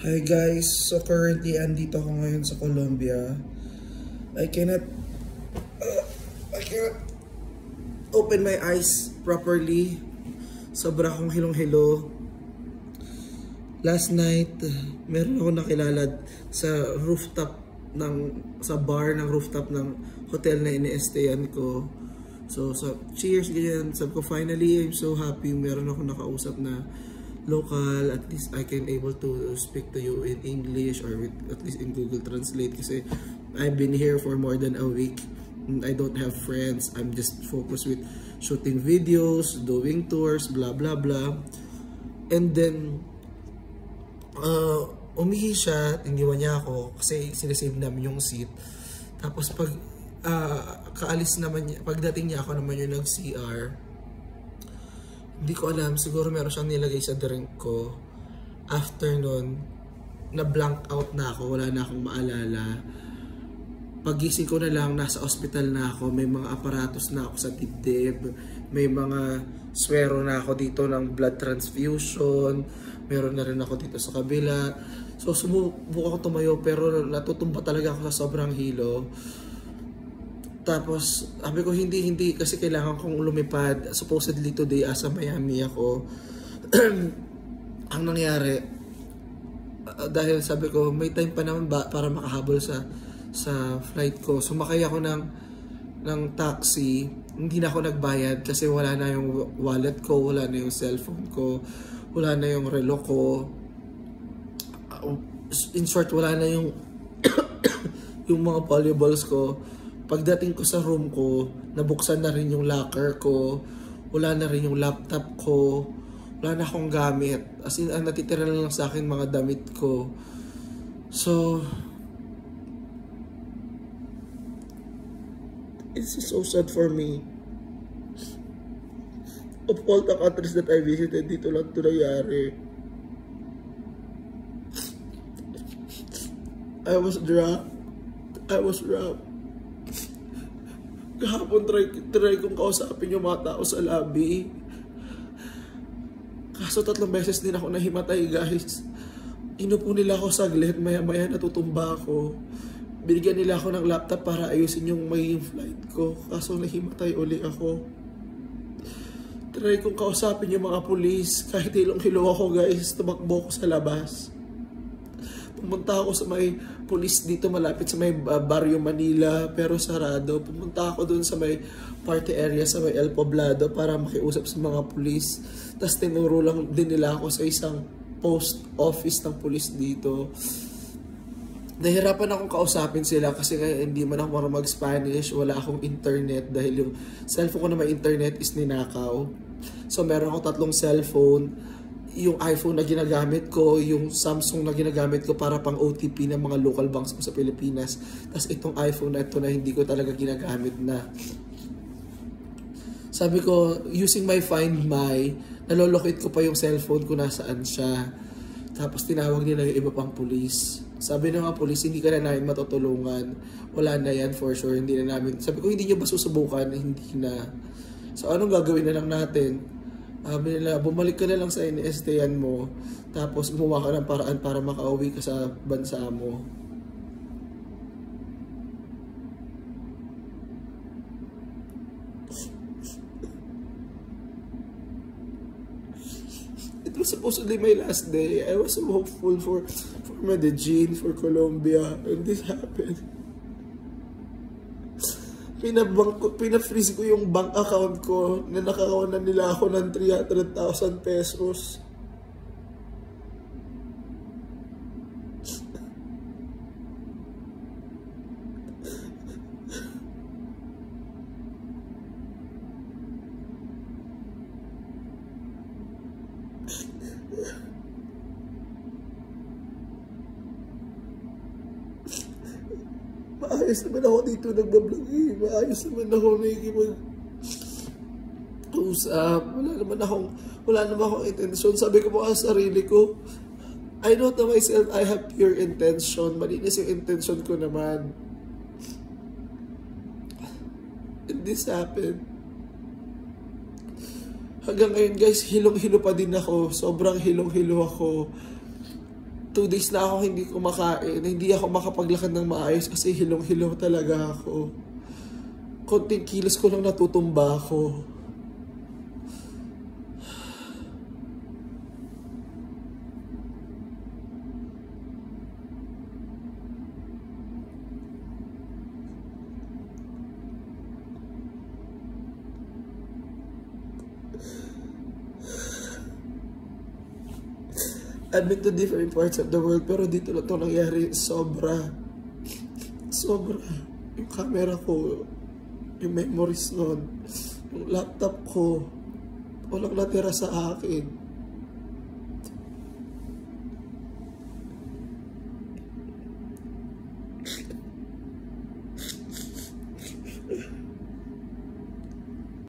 Hi guys, so currently andito ako ngayon sa Colombia. I cannot open my eyes properly. Sobra akong hilong-hilo. Last night, meron ako nakilala sa bar ng rooftop ng hotel na ini-stayan ko. So cheers ganyan. Sabi ko, finally, I'm so happy. Meron ako nakausap na local, at least I can able to speak to you in English or at least in Google Translate kasi I've been here for more than a week and I don't have friends. I'm just focused with shooting videos, doing tours, blah blah blah. And then umihi siya, iniwan niya ako kasi sinesave namin yung seat. Tapos pag kaalis naman niya, pagdating niya ako naman yung nag-CR. Hindi ko alam, siguro meron siyang nilagay sa drink ko. After nun, na-blank out na ako, wala na akong maalala. Pagising ko na lang, nasa ospital na ako, may mga aparatos na ako sa dibdib, may mga swero na ako dito ng blood transfusion, meron na rin ako dito sa kabila. So sumubok ako tumayo pero natutumba talaga ako sa sobrang hilo. Tapos, sabi ko, hindi kasi kailangan kong lumipad. Supposedly today, asa Miami ako. Ang nangyari, dahil sabi ko, may time pa naman ba para makahabol sa flight ko. Sumakay ako ng taxi. Hindi na ako nagbayad kasi wala na yung wallet ko, wala na yung cellphone ko, wala na yung relo ko. In short, wala na yung yung mga valuables ko. Pagdating ko sa room ko, nabuksan na rin yung locker ko, wala na rin yung laptop ko, wala na akong gamit. As in, ang natitira lang sa akin mga damit ko. So, it's so sad for me. Of all the countries that I visited, dito lang ito nangyari. I was drunk. Kahapon try kong kausapin yung mga tao sa lobby. Kaso 3 beses din ako nahimatay, guys. Inupo nila ako saglit, maya-maya natutumba ako. Binigyan nila ako ng laptop para ayusin yung may flight ko. Kaso nahimatay uli ako. Try kong kausapin yung mga pulis. Kahit hilong-hilo ako, guys, tumakbo ko sa labas. Pumunta ako sa may police dito malapit sa may Barrio Manila pero sarado. Pumunta ako dun sa may party area sa may El Poblado para makiusap sa mga police. Tapos tinuro lang din nila ako sa isang post office ng police dito. Nahirapan akong kausapin sila kasi hindi man ako marunong mag-Spanish, wala akong internet dahil yung cellphone ko na may internet is ninakaw. So meron ako 3 cellphone. Yung iPhone na ginagamit ko, yung Samsung na ginagamit ko para pang OTP ng mga local banks ko sa Pilipinas. Tapos itong iPhone na ito na hindi ko talaga ginagamit na. Sabi ko, using my Find My, nalolocate ko pa yung cellphone ko nasaan siya. Tapos tinawag nila yung iba pang police. Sabi ng mga police, hindi ka na namin matutulungan. Wala na yan for sure, hindi na namin. Sabi ko, hindi nyo ba susubukan? Hindi na. So anong gagawin na lang natin? Sabi nila, bumalik ka na lang sa ini-stayan mo, tapos gumawa ka ng paraan para makauwi ka sa bansa mo. It was supposedly my last day. I was so hopeful for Medellin, for Colombia, and this happened. Pina-freeze ko yung bank account ko na nakakawanan nila ako ng 300,000 pesos. Maayos naman ako dito nagbablog eh. Maayos naman ako nakikipag-usap. Wala naman akong intensyon. Sabi ko po sa sarili ko, I know to myself, I have pure intention. Malinis yung intention ko naman. And this happened. Hanggang ngayon guys, hilong-hilo pa din ako. Sobrang hilong-hilo ako. 2 days na ako hindi kumakain. Hindi ako makapaglakad ng maayos kasi hilong-hilo talaga ako. Konting kilos ko lang natutumba ako. I've been to different parts of the world pero dito na ito nangyari. Sobra. Yung camera ko, yung memories nun, yung laptop ko, walang natira sa akin.